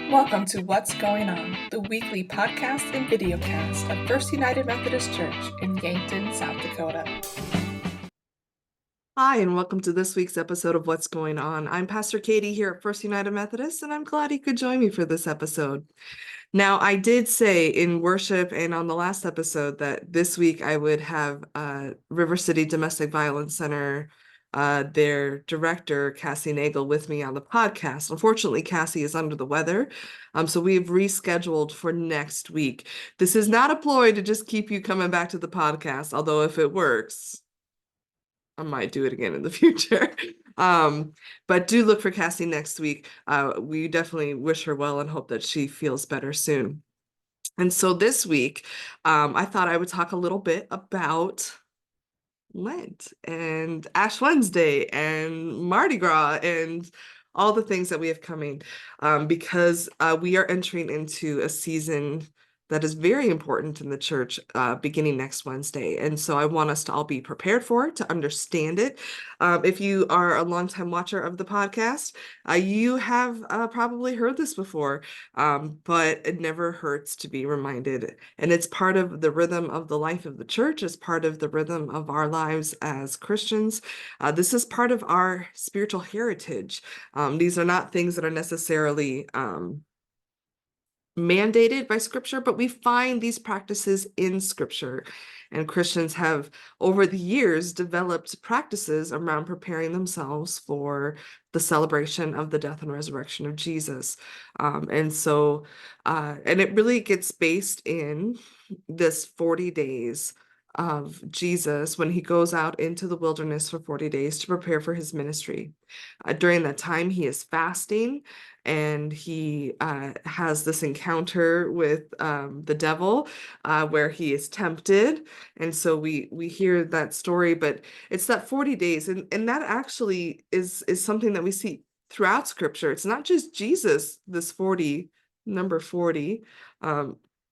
Welcome to What's Going On, the weekly podcast and videocast of First United Methodist Church in Yankton, South Dakota. Hi, and welcome to this week's episode of What's Going On. I'm Pastor Katie here at First United Methodist, and I'm glad you could join me for this episode. Now, I did say in worship and on the last episode that this week I would have River City Domestic Violence Center, their director, Cassie Nagel, with me on the podcast. Unfortunately, Cassie is under the weather, so we've rescheduled for next week. This is not a ploy to just keep you coming back to the podcast, although if it works, I might do it again in the future. But do look for Cassie next week. We definitely wish her well and hope that she feels better soon. And so this week, I thought I would talk a little bit about Lent and Ash Wednesday and Mardi Gras and all the things that we have coming, because we are entering into a season that is very important in the church, beginning next Wednesday. And so I want us to all be prepared for it, to understand it. If you are a longtime watcher of the podcast, you have probably heard this before, but it never hurts to be reminded. And it's part of the rhythm of the life of the church, it's part of the rhythm of our lives as Christians. This is part of our spiritual heritage. These are not things that are necessarily mandated by Scripture, but we find these practices in Scripture. And Christians have, over the years, developed practices around preparing themselves for the celebration of the death and resurrection of Jesus. And it really gets based in this 40 days of Jesus when he goes out into the wilderness for 40 days to prepare for his ministry. During that time, he is fasting, and he has this encounter with the devil, where he is tempted. And so we hear that story, but it's that 40 days, and that actually is something that we see throughout Scripture. It's not just Jesus, this number 40,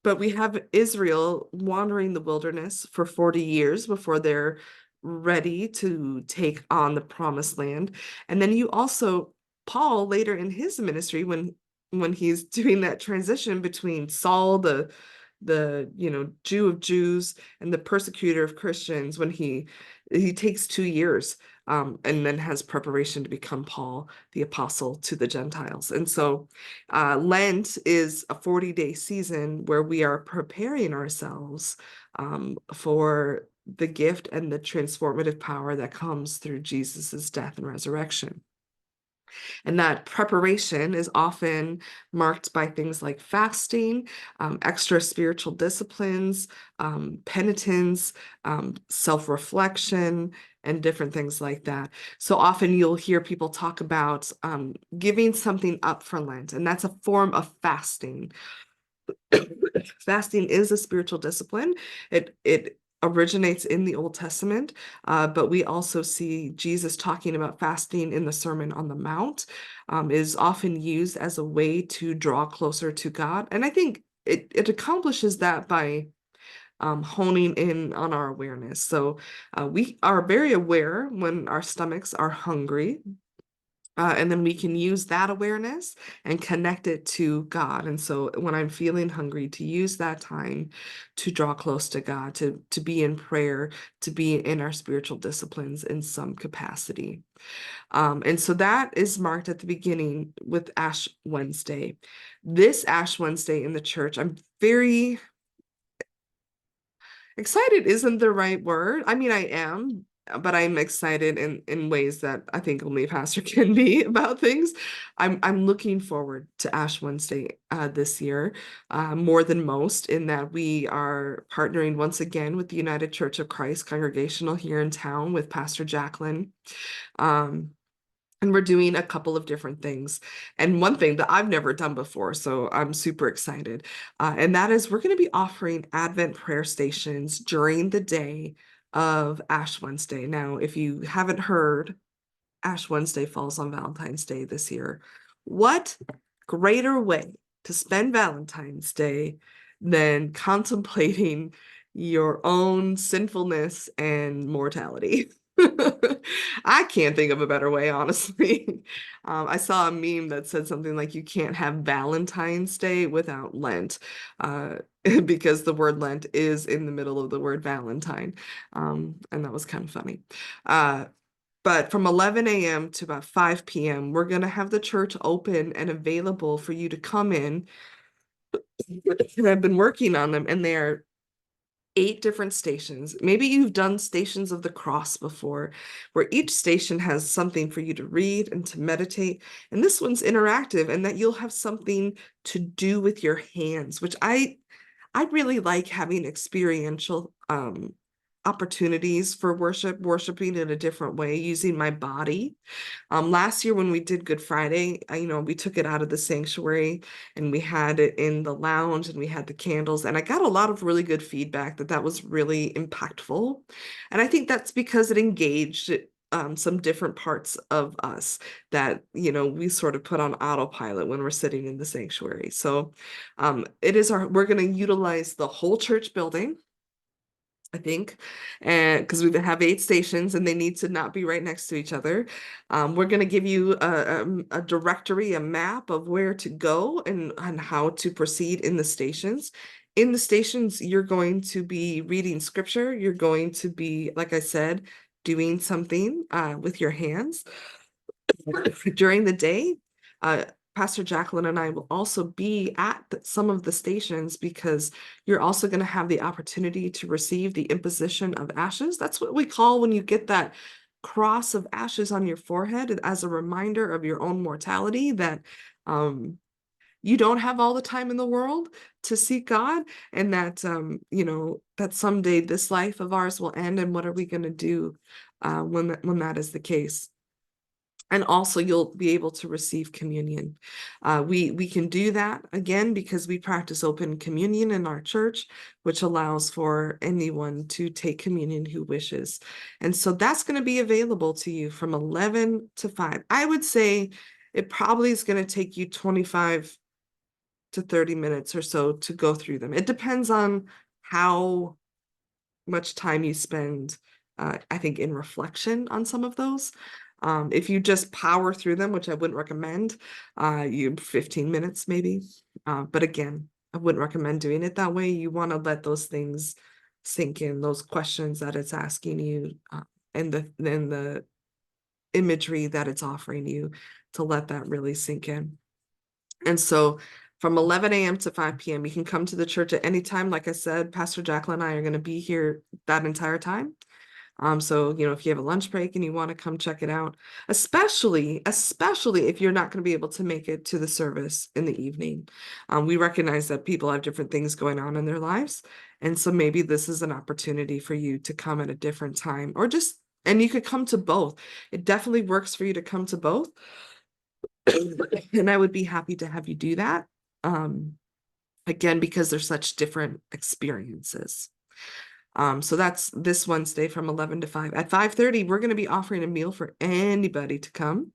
but we have Israel wandering the wilderness for 40 years before they're ready to take on the promised land. And then you also, Paul, later in his ministry, when he's doing that transition between Saul, the Jew of Jews, and the persecutor of Christians, when he takes 2 years, and then has preparation to become Paul, the apostle to the Gentiles. And so Lent is a 40-day season where we are preparing ourselves for the gift and the transformative power that comes through Jesus's death and resurrection. And that preparation is often marked by things like fasting, extra spiritual disciplines, penitence, self-reflection, and different things like that. So often you'll hear people talk about giving something up for Lent, and that's a form of fasting. Fasting is a spiritual discipline. It originates in the Old Testament, but we also see Jesus talking about fasting in the Sermon on the Mount, is often used as a way to draw closer to God. And I think it accomplishes that by honing in on our awareness. So we are very aware when our stomachs are hungry. And then we can use that awareness and connect it to God. And so when I'm feeling hungry, to use that time to draw close to God, to be in prayer, to be in our spiritual disciplines in some capacity. And so that is marked at the beginning with Ash Wednesday. This Ash Wednesday in the church, I'm very excited isn't the right word. I mean, I am, but I'm excited in ways that I think only a pastor can be about things. I'm looking forward to Ash Wednesday this year, more than most, in that we are partnering once again with the United Church of Christ Congregational here in town with Pastor Jacqueline. And we're doing a couple of different things. And one thing that I've never done before, so I'm super excited, and that is we're going to be offering Advent prayer stations during the day of Ash Wednesday. Now, if you haven't heard, Ash Wednesday falls on Valentine's Day this year. What greater way to spend Valentine's Day than contemplating your own sinfulness and mortality? I can't think of a better way, honestly. I saw a meme that said something like you can't have Valentine's Day without Lent, because the word Lent is in the middle of the word Valentine. And that was kind of funny. But from 11 a.m. to about 5 p.m., we're going to have the church open and available for you to come in. And I've been working on them, and they're 8 different stations. Maybe you've done Stations of the Cross before, where each station has something for you to read and to meditate. And this one's interactive, and that you'll have something to do with your hands, which I really like having experiential opportunities for worshiping in a different way, using my body. Last year when we did Good Friday, we took it out of the sanctuary and we had it in the lounge and we had the candles, and I got a lot of really good feedback that was really impactful. And I think that's because it engaged some different parts of us that, we sort of put on autopilot when we're sitting in the sanctuary. So we're going to utilize the whole church building, I think, and because we have 8 stations and they need to not be right next to each other. We're going to give you a directory, a map of where to go and how to proceed in the stations. In the stations, you're going to be reading scripture. You're going to be, like I said, doing something with your hands during the day. Pastor Jacqueline and I will also be at some of the stations, because you're also going to have the opportunity to receive the imposition of ashes. That's what we call when you get that cross of ashes on your forehead, as a reminder of your own mortality, that you don't have all the time in the world to seek God, and that that someday this life of ours will end, and what are we going to do when that is the case? And also you'll be able to receive communion. We can do that again because we practice open communion in our church, which allows for anyone to take communion who wishes. And so that's going to be available to you from 11 to 5. I would say it probably is going to take you 25 to 30 minutes or so to go through them. It depends on how much time you spend, I think, in reflection on some of those. If you just power through them, which I wouldn't recommend, you 15 minutes maybe. But again, I wouldn't recommend doing it that way. You want to let those things sink in, those questions that it's asking you, and the imagery that it's offering you, to let that really sink in. And so from 11 a.m. to 5 p.m., you can come to the church at any time. Like I said, Pastor Jacqueline and I are going to be here that entire time. So, if you have a lunch break and you want to come check it out, especially if you're not going to be able to make it to the service in the evening. We recognize that people have different things going on in their lives. And so maybe this is an opportunity for you to come at a different time, and you could come to both. It definitely works for you to come to both. And I would be happy to have you do that. Again, because they're such different experiences. So that's this Wednesday from 11 to 5. At 5:30, we're going to be offering a meal for anybody to come.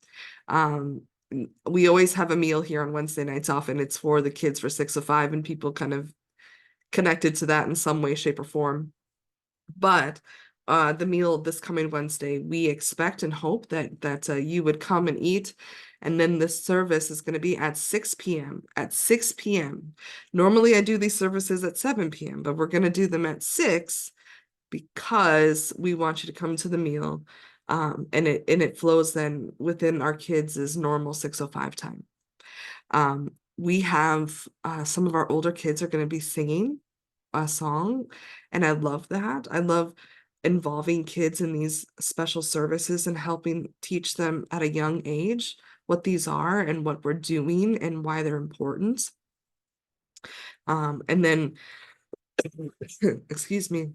We always have a meal here on Wednesday nights. Often it's for the kids for 6 to 5, and people kind of connected to that in some way, shape, or form. But the meal this coming Wednesday, we expect and hope that you would come and eat. And then the service is going to be at 6 p.m. At 6 p.m. Normally I do these services at 7 p.m., but we're going to do them at 6 because we want you to come to the meal. And it flows then within our kids' normal 6:05 time. We have some of our older kids are going to be singing a song, and I love that. I love involving kids in these special services and helping teach them at a young age what these are and what we're doing and why they're important. And then, excuse me.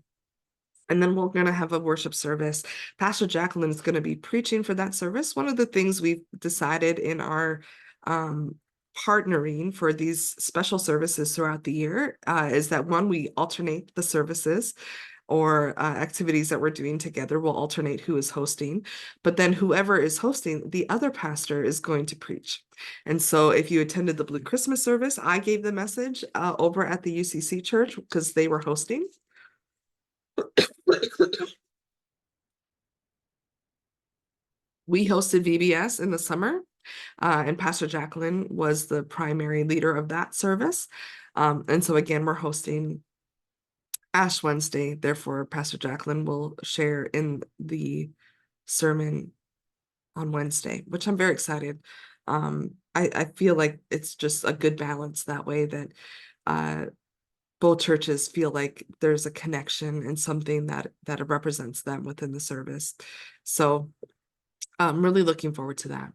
And then we're going to have a worship service. Pastor Jacqueline is going to be preaching for that service. One of the things we've decided in our partnering for these special services throughout the year is that, one, we alternate the services, or activities that we're doing together. We'll alternate who is hosting, but then whoever is hosting, the other pastor is going to preach. And so if you attended the Blue Christmas service, I gave the message over at the UCC church because they were hosting. We hosted VBS in the summer, and Pastor Jacqueline was the primary leader of that service. And so again, we're hosting Ash Wednesday. Therefore, Pastor Jacqueline will share in the sermon on Wednesday, which I'm very excited. I feel like it's just a good balance that way, that uh, both churches feel like there's a connection and something that represents them within the service. So I'm really looking forward to that.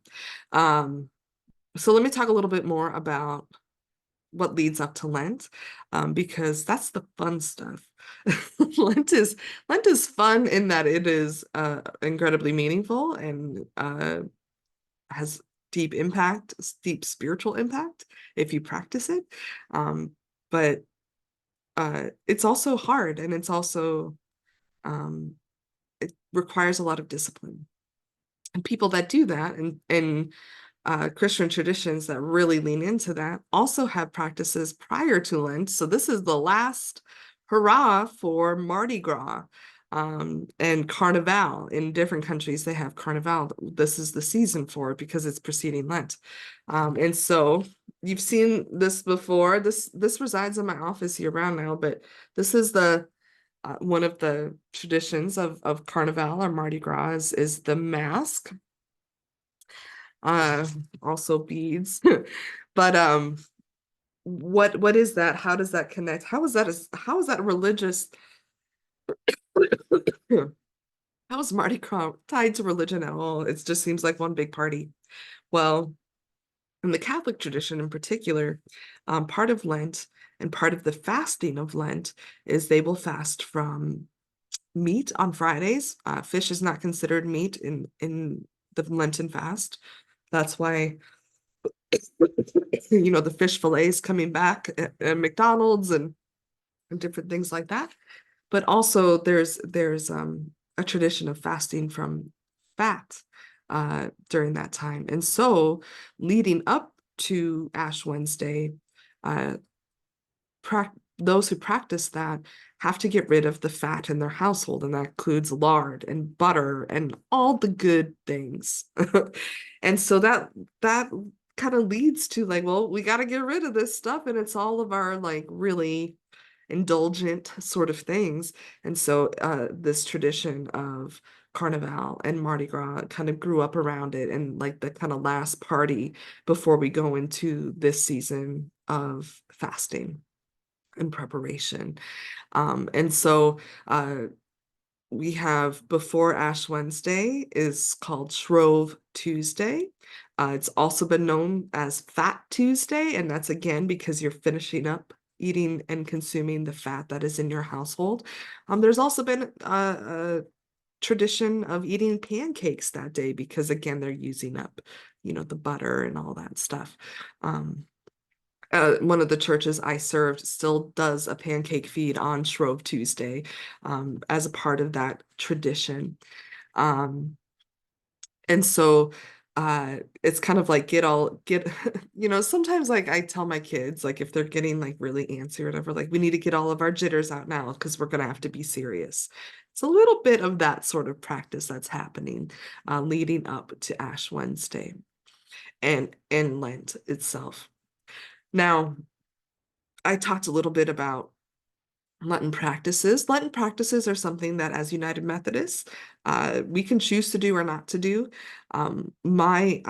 So let me talk a little bit more about what leads up to Lent, because that's the fun stuff. Lent is fun in that it is incredibly meaningful and has deep impact, deep spiritual impact if you practice it. But it's also hard, and it's also it requires a lot of discipline. And people that do that, and Christian traditions that really lean into that, also have practices prior to Lent. So this is the last hurrah for Mardi Gras, and Carnival. In different countries, they have Carnival. This is the season for it because it's preceding Lent. And so you've seen this before. This resides in my office year round now, but this is the one of the traditions of Carnival or Mardi Gras is the mask. Also beads. But what is that? How does that connect? How is that religious? How is Mardi Gras tied to religion at all? It just seems like one big party. Well, in the Catholic tradition in particular, part of Lent and part of the fasting of Lent is they will fast from meat on Fridays. Fish is not considered meat in the Lenten fast. That's why the fish fillets coming back at McDonald's and different things like that. But also there's a tradition of fasting from fat during that time. And so leading up to Ash Wednesday, uh, those who practice that have to get rid of the fat in their household, and that includes lard and butter and all the good things. And so that kind of leads to like, well, we got to get rid of this stuff, and it's all of our like really indulgent sort of things. And so this tradition of Carnival and Mardi Gras kind of grew up around it, and like the kind of last party before we go into this season of fasting and preparation. And so we have before Ash Wednesday is called Shrove Tuesday. It's also been known as Fat Tuesday, and that's again because you're finishing up eating and consuming the fat that is in your household. There's also been a tradition of eating pancakes that day because again, they're using up, the butter and all that stuff. One of the churches I served still does a pancake feed on Shrove Tuesday, as a part of that tradition. And so it's kind of like sometimes like I tell my kids, like if they're getting like really antsy or whatever, like we need to get all of our jitters out now because we're gonna have to be serious. It's a little bit of that sort of practice that's happening leading up to Ash Wednesday and Lent itself. Now, I talked a little bit about Lenten practices. Lenten practices are something that as United Methodists, we can choose to do or not to do. My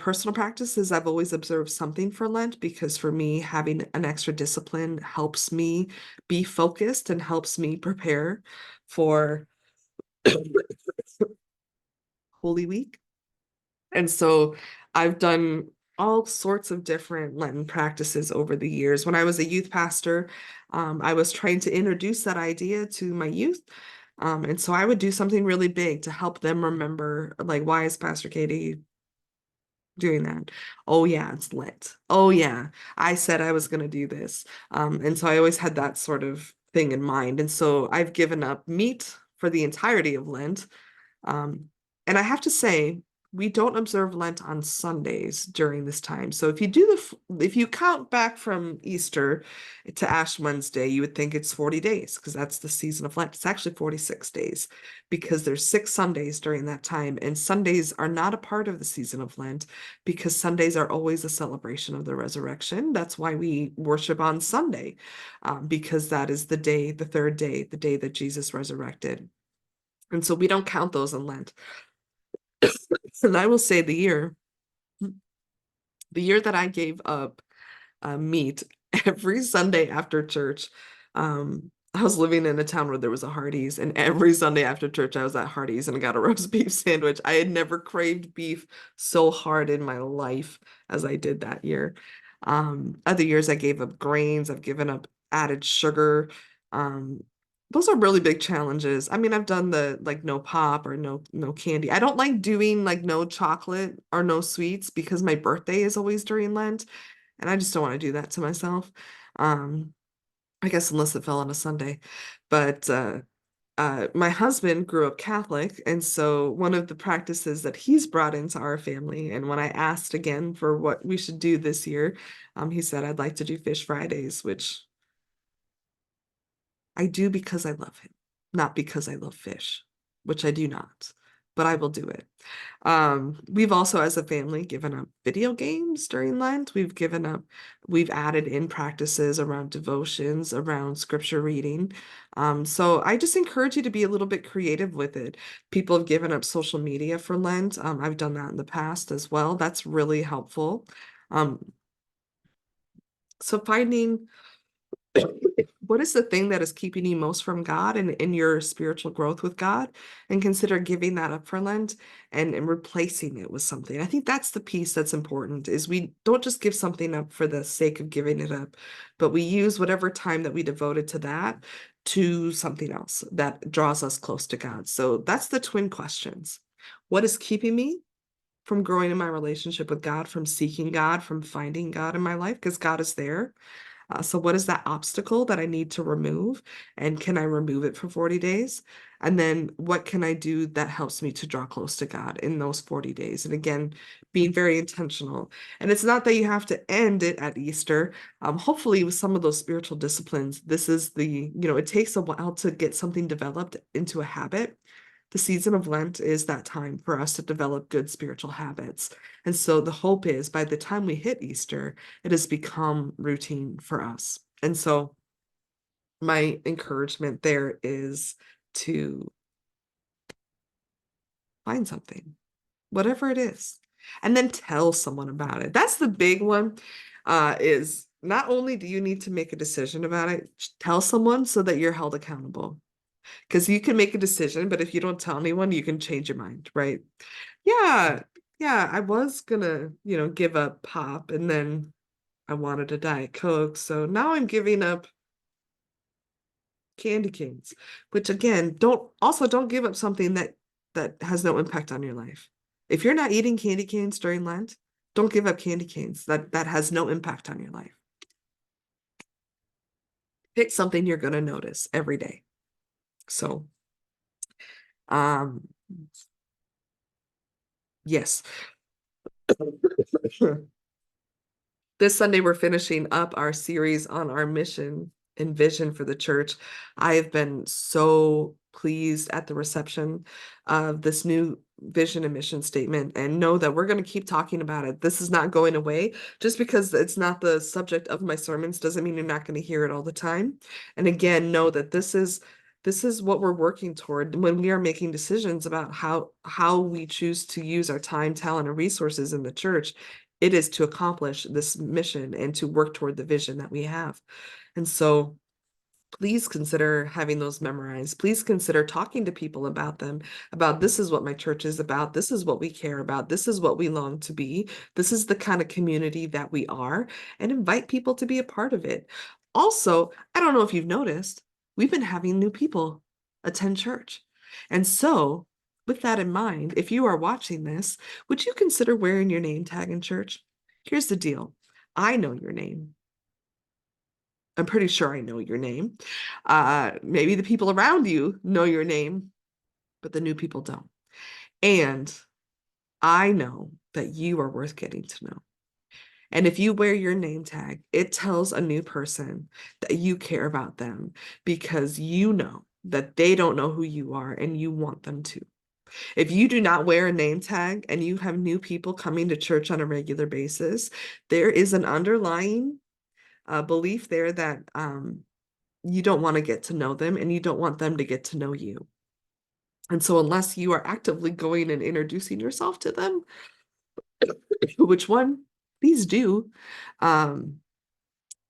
personal practice is I've always observed something for Lent because for me, having an extra discipline helps me be focused and helps me prepare for Holy Week. And so I've done all sorts of different Lenten practices over the years. When I was a youth pastor, I was trying to introduce that idea to my youth. And so I would do something really big to help them remember, like, why is Pastor Katie doing that? Oh yeah, it's Lent. Oh yeah, I said I was going to do this. And so I always had that sort of thing in mind. And so I've given up meat for the entirety of Lent. And I have to say, we don't observe Lent on Sundays during this time. So if you if you count back from Easter to Ash Wednesday, you would think it's 40 days because that's the season of Lent. It's actually 46 days because there's 6 Sundays during that time, and Sundays are not a part of the season of Lent because Sundays are always a celebration of the resurrection. That's why we worship on Sunday, because that is the day, the third day, the day that Jesus resurrected. And so we don't count those in Lent. And I will say the year that I gave up meat every Sunday after church, I was living in a town where there was a Hardee's, and every Sunday after church, I was at Hardee's and I got a roast beef sandwich. I had never craved beef so hard in my life as I did that year. Other years, I gave up grains, I've given up added sugar. Um, those are really big challenges. I mean, I've done the like no pop or no candy. I don't like doing like no chocolate or no sweets because my birthday is always during Lent, and I just don't want to do that to myself. Um, I guess unless it fell on a Sunday. But my husband grew up Catholic, and so one of the practices that he's brought into our family, and when I asked again for what we should do this year, he said, I'd like to do Fish Fridays, which I do because I love him, not because I love fish, which I do not, but I will do it. We've also, as a family, given up video games during Lent. We've added in practices around devotions, around scripture reading. So I just encourage you to be a little bit creative with it. People have given up social media for Lent. I've done that in the past as well. That's really helpful. So finding what is the thing that is keeping you most from God and in your spiritual growth with God, and consider giving that up for Lent and replacing it with something. I think that's the piece that's important, is we don't just give something up for the sake of giving it up, but we use whatever time that we devoted to that to something else that draws us close to God. So that's the twin questions. What is keeping me from growing in my relationship with God, from seeking God, from finding God in my life? Because God is there. So what is that obstacle that I need to remove? And can I remove it for 40 days? And then what can I do that helps me to draw close to God in those 40 days? And again, being very intentional. And it's not that you have to end it at Easter. Hopefully with some of those spiritual disciplines, this is it takes a while to get something developed into a habit. The season of Lent is that time for us to develop good spiritual habits. And so the hope is by the time we hit Easter, it has become routine for us. And so my encouragement there is to find something, whatever it is, and then tell someone about it. That's the big one, is not only do you need to make a decision about it, tell someone so that you're held accountable. Because you can make a decision, but if you don't tell anyone, you can change your mind, right? Yeah, yeah, I was gonna, give up pop, and then I wanted a Diet Coke, so now I'm giving up candy canes, which again, don't give up something that has no impact on your life. If you're not eating candy canes during Lent, don't give up candy canes. That has no impact on your life. Pick something you're gonna notice every day. So, um, yes. This Sunday, we're finishing up our series on our mission and vision for the church. I have been so pleased at the reception of this new vision and mission statement, and know that we're going to keep talking about it. This is not going away. Just because it's not the subject of my sermons doesn't mean you're not going to hear it all the time. And again, know that this is what we're working toward when we are making decisions about how we choose to use our time, talent, and resources in the church. It is to accomplish this mission and to work toward the vision that we have. And so please consider having those memorized. Please consider talking to people about them, about this is what my church is about. This is what we care about. This is what we long to be. This is the kind of community that we are, and invite people to be a part of it. Also, I don't know if you've noticed, we've been having new people attend church. And so with that in mind, if you are watching this, would you consider wearing your name tag in church? Here's the deal. I know your name. I'm pretty sure I know your name. Maybe the people around you know your name, but the new people don't. And I know that you are worth getting to know. And if you wear your name tag, it tells a new person that you care about them because you know that they don't know who you are and you want them to. If you do not wear a name tag and you have new people coming to church on a regular basis, there is an underlying belief there that you don't want to get to know them and you don't want them to get to know you. And so unless you are actively going and introducing yourself to them, which one, please do,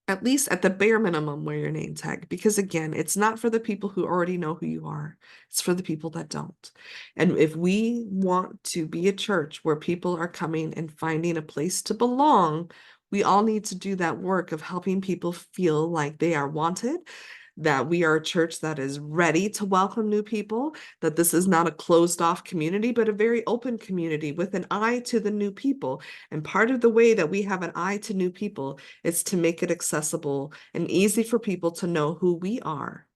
at least at the bare minimum, wear your name tag. Because again, it's not for the people who already know who you are, it's for the people that don't. And if we want to be a church where people are coming and finding a place to belong, we all need to do that work of helping people feel like they are wanted, that we are a church that is ready to welcome new people, that this is not a closed off community, but a very open community with an eye to the new people. And part of the way that we have an eye to new people is to make it accessible and easy for people to know who we are.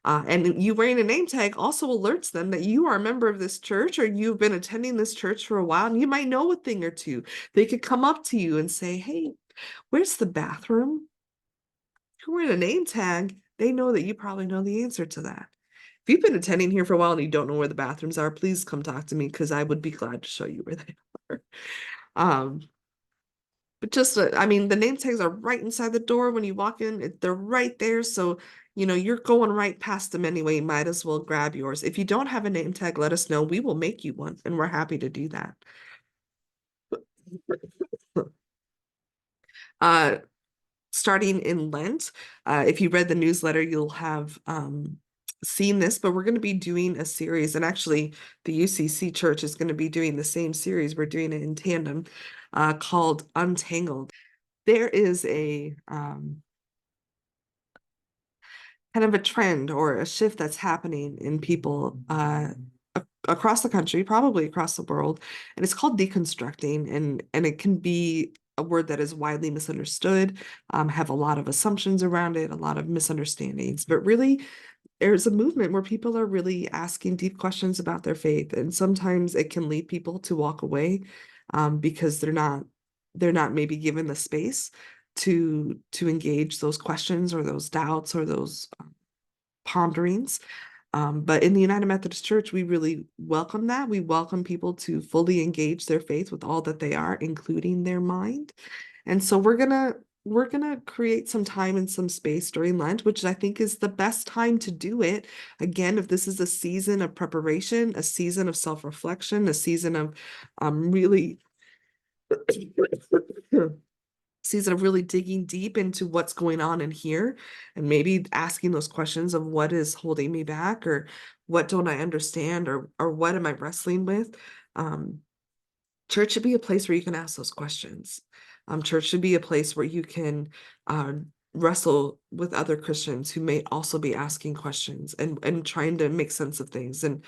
And you wearing a name tag also alerts them that you are a member of this church or you've been attending this church for a while and you might know a thing or two. They could come up to you and say, hey, where's the bathroom? If you're wearing a name tag, they know that you probably know the answer to that. If you've been attending here for a while and you don't know where the bathrooms are, please come talk to me because I would be glad to show you where they are. Um, but just, I mean, the name tags are right inside the door when you walk in. They're right there. So, you know, you're going right past them anyway. You might as well grab yours. If you don't have a name tag, let us know. We will make you one, and we're happy to do that. Uh, Starting in Lent. If you read the newsletter, you'll have seen this, but we're going to be doing a series, and actually the UCC Church is going to be doing the same series. We're doing it in tandem, called Untangled. There is a kind of a trend or a shift that's happening in people across the country, probably across the world, and it's called deconstructing, and it can be a word that is widely misunderstood, have a lot of assumptions around it, a lot of misunderstandings, but really there's a movement where people are really asking deep questions about their faith, and sometimes it can lead people to walk away because they're not maybe given the space to engage those questions or those doubts or those ponderings. But in the United Methodist Church, we really welcome that. We welcome people to fully engage their faith with all that they are, including their mind. And so we're gonna create some time and some space during Lent, which I think is the best time to do it. Again, if this is a season of preparation, a season of self-reflection, a season of really season of really digging deep into what's going on in here and maybe asking those questions of what is holding me back or what don't I understand or what am I wrestling with. Church should be a place where you can ask those questions. Church should be a place where you can wrestle with other Christians who may also be asking questions and trying to make sense of things, and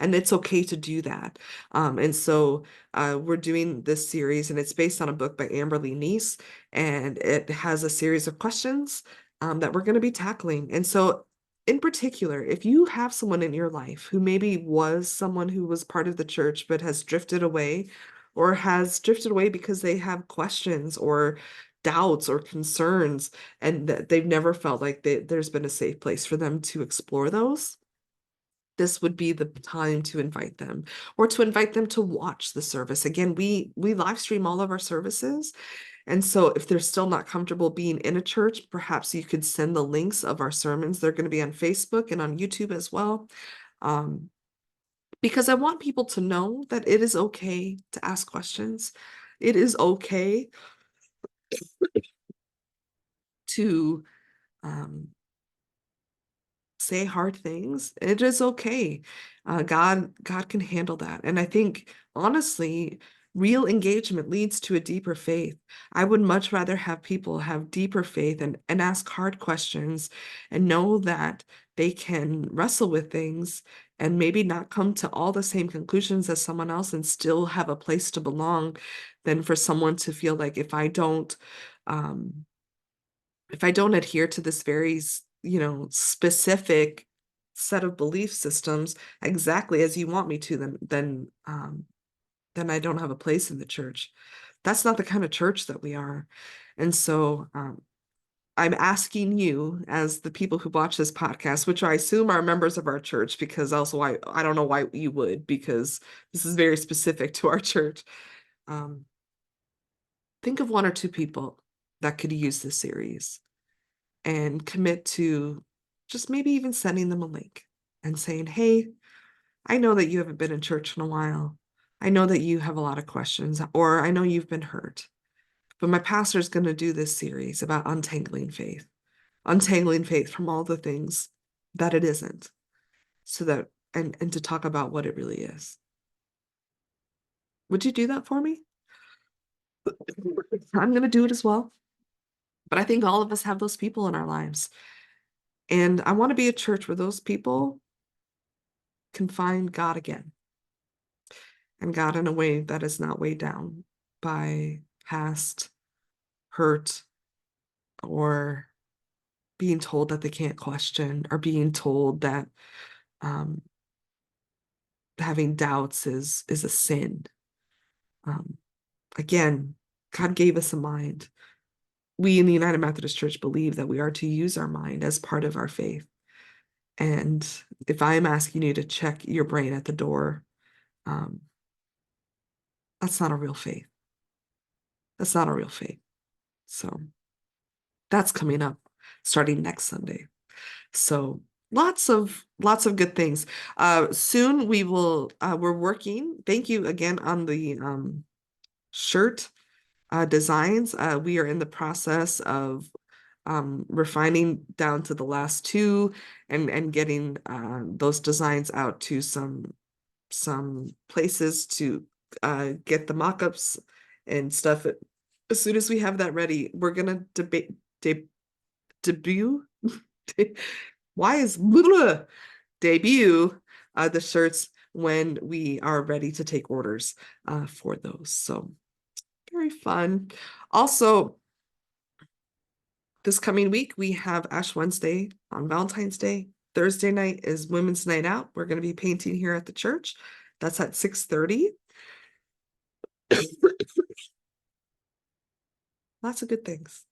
it's okay to do that. And so we're doing this series, and it's based on a book by Amberly Neese, and it has a series of questions that we're going to be tackling. And so in particular, if you have someone in your life who maybe was someone who was part of the church but has drifted away, or has drifted away because they have questions or doubts or concerns, and that they've never felt like there's been a safe place for them to explore those, this would be the time to invite them, or to invite them to watch the service. Again, we live stream all of our services. And so if they're still not comfortable being in a church, perhaps you could send the links of our sermons. They're going to be on Facebook and on YouTube as well. Because I want people to know that it is okay to ask questions. It is okay to say hard things. It is okay. God can handle that. And I think honestly, real engagement leads to a deeper faith. I would much rather have people have deeper faith and ask hard questions and know that they can wrestle with things and maybe not come to all the same conclusions as someone else and still have a place to belong, than for someone to feel like um, if I don't adhere to this very, specific set of belief systems exactly as you want me to, then then I don't have a place in the church. That's not the kind of church that we are. And so I'm asking you, as the people who watch this podcast, which I assume are members of our church, because also I don't know why you would, because this is very specific to our church. Think of one or two people that could use this series and commit to just maybe even sending them a link and saying, hey, I know that you haven't been in church in a while. I know that you have a lot of questions, or I know you've been hurt, but my pastor is going to do this series about untangling faith from all the things that it isn't, so that, and to talk about what it really is. Would you do that for me? I'm going to do it as well. But I think all of us have those people in our lives. And I want to be a church where those people can find God again, and God in a way that is not weighed down by past hurt, or being told that they can't question, or being told that um, having doubts is a sin. Again, God gave us a mind. We in the United Methodist Church believe that we are to use our mind as part of our faith. And if I am asking you to check your brain at the door, that's not a real faith. That's not a real faith. So that's coming up starting next Sunday. So lots of good things. Soon we will, we're working. Thank you again on the shirt designs. We are in the process of refining down to the last two, and getting those designs out to some places to get the mock-ups and stuff. As soon as we have that ready, we're gonna debut why is debut the shirts when we are ready to take orders for those. So very fun. Also, this coming week, we have Ash Wednesday on Valentine's Day. Thursday night is Women's Night Out. We're going to be painting here at the church. That's at 6:30. Lots of good things.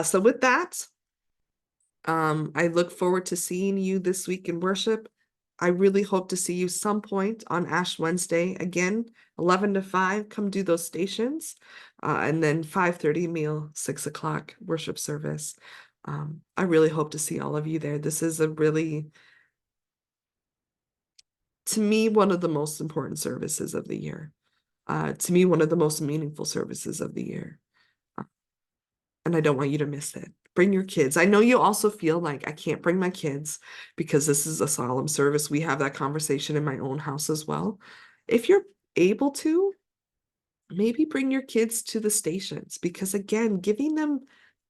So with that, I look forward to seeing you this week in worship. I really hope to see you some point on Ash Wednesday. Again, 11 to 5, come do those stations. And then 5:30 meal, 6 o'clock worship service. I really hope to see all of you there. This is a really, to me, one of the most important services of the year. To me, one of the most meaningful services of the year. And I don't want you to miss it. Bring your kids. I know you also feel like I can't bring my kids because this is a solemn service. We have that conversation in my own house as well. If you're able to, maybe bring your kids to the stations, because again, giving them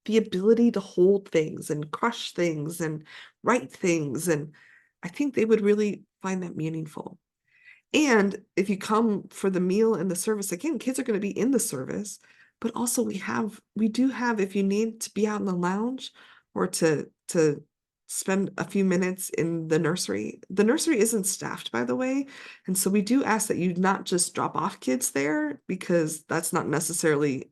the ability to hold things and crush things and write things, and I think they would really find that meaningful. And if you come for the meal and the service, again, kids are going to be in the service, but also we do have, if you need to be out in the lounge or to spend a few minutes in the nursery. The nursery isn't staffed, by the way. And so we do ask that you not just drop off kids there, because that's not necessarily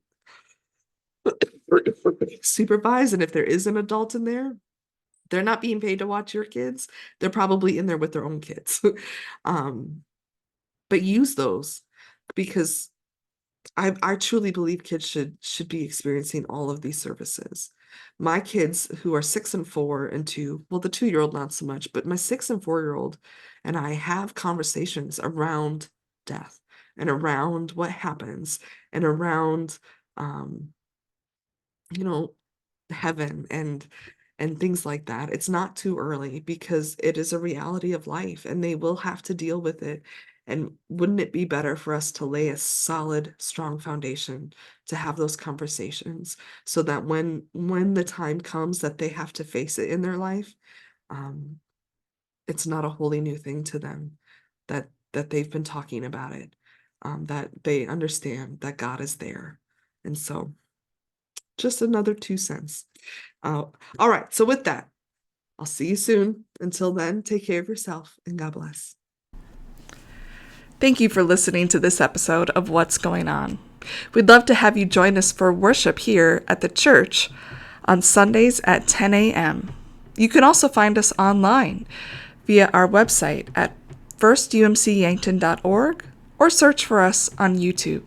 supervised. And if there is an adult in there, they're not being paid to watch your kids. They're probably in there with their own kids. But use those, because I truly believe kids should be experiencing all of these services. My kids, who are 6 and 4 and 2, well, the 2-year-old not so much, but my 6 and 4-year-old and I have conversations around death and around what happens and around heaven and things like that. It's not too early, because it is a reality of life and they will have to deal with it. And wouldn't it be better for us to lay a solid, strong foundation to have those conversations, so that when the time comes that they have to face it in their life, it's not a wholly new thing to them, that they've been talking about it, that they understand that God is there. And so just another 2 cents. All right. So with that, I'll see you soon. Until then, take care of yourself and God bless. Thank you for listening to this episode of What's Going On. We'd love to have you join us for worship here at the church on Sundays at 10 a.m. You can also find us online via our website at firstumcyankton.org or search for us on YouTube.